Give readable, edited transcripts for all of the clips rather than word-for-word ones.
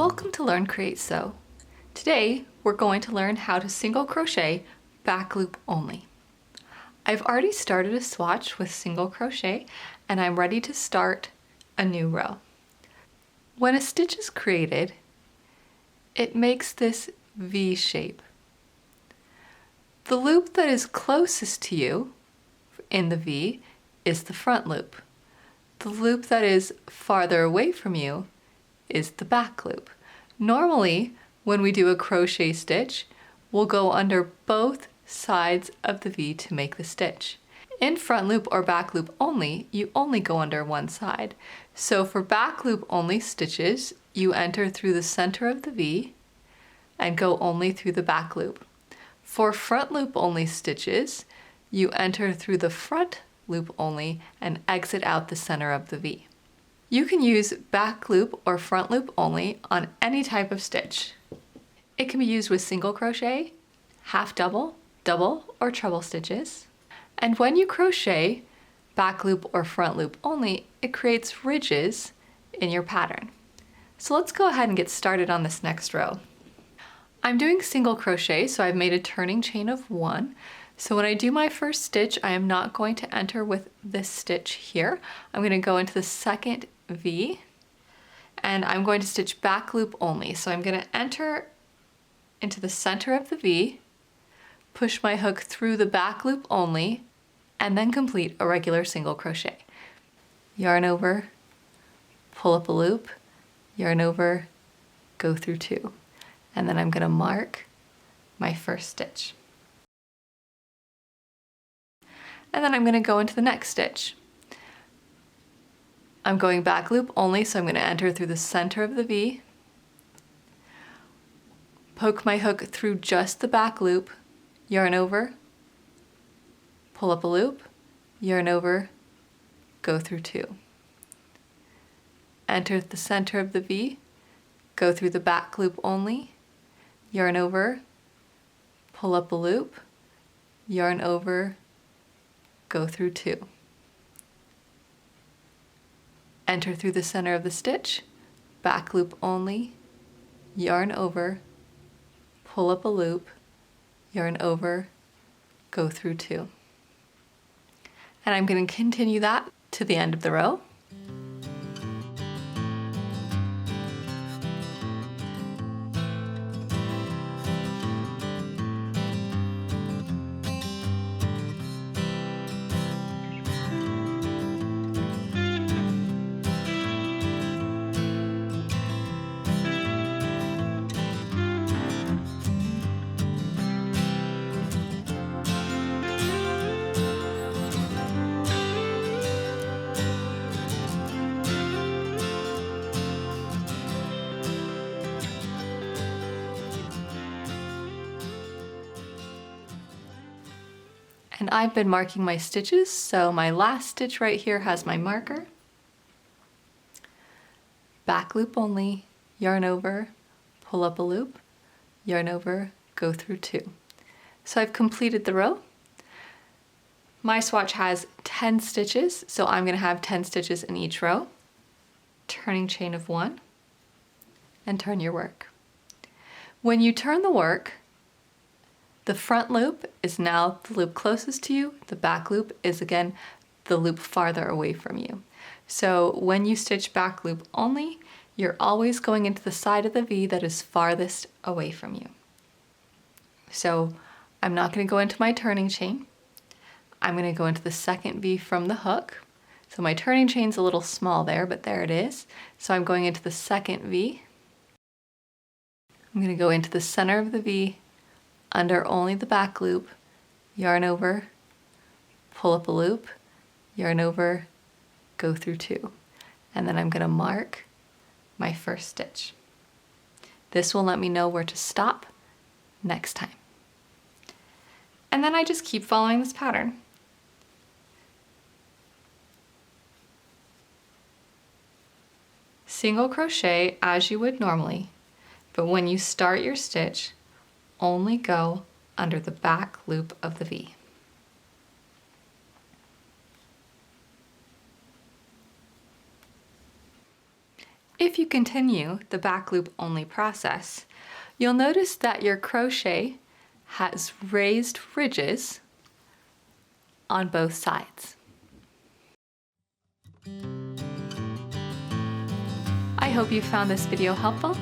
Welcome to Learn, Create, Sew. Today we're going to learn how to single crochet back loop only. I've already started a swatch with single crochet and I'm ready to start a new row. When a stitch is created, it makes this V shape. The loop that is closest to you in the V is the front loop. The loop that is farther away from you is the back loop. Normally, when we do a crochet stitch, we'll go under both sides of the V to make the stitch. In front loop or back loop only, you only go under one side. So for back loop only stitches, you enter through the center of the V and go only through the back loop. For front loop only stitches, you enter through the front loop only and exit out the center of the V. You can use back loop or front loop only on any type of stitch. It can be used with single crochet, half double, double, or treble stitches. And when you crochet back loop or front loop only, it creates ridges in your pattern. So let's go ahead and get started on this next row. I'm doing single crochet, so I've made a turning chain of 1. So when I do my first stitch, I am not going to enter with this stitch here. I'm going to go into the second V and I'm going to stitch back loop only. So I'm going to enter into the center of the V, push my hook through the back loop only, and then complete a regular single crochet. Yarn over, pull up a loop, yarn over, go through 2. And then I'm going to mark my first stitch. And then I'm going to go into the next stitch. I'm going back loop only, so I'm going to enter through the center of the V, poke my hook through just the back loop, yarn over, pull up a loop, yarn over, go through 2. Enter the center of the V, go through the back loop only, yarn over, pull up a loop, yarn over, go through 2. Enter through the center of the stitch, back loop only, yarn over, pull up a loop, yarn over, go through 2. And I'm going to continue that to the end of the row. And I've been marking my stitches, so my last stitch right here has my marker. Back loop only, yarn over, pull up a loop, yarn over, go through 2. So I've completed the row. My swatch has 10 stitches, so I'm going to have 10 stitches in each row. Turning chain of 1, and turn your work. When you turn the work, the front loop is now the loop closest to you. The back loop is again the loop farther away from you. So when you stitch back loop only, you're always going into the side of the V that is farthest away from you. So I'm not going to go into my turning chain. I'm going to go into the second V from the hook. So my turning chain's a little small there, but there it is. So I'm going into the second V. I'm going to go into the center of the V, under only the back loop, yarn over, pull up a loop, yarn over, go through 2. And then I'm going to mark my first stitch. This will let me know where to stop next time. And then I just keep following this pattern. Single crochet as you would normally, but when you start your stitch, only go under the back loop of the V. If you continue the back loop only process, you'll notice that your crochet has raised ridges on both sides. I hope you found this video helpful.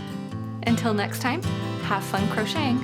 Until next time, have fun crocheting!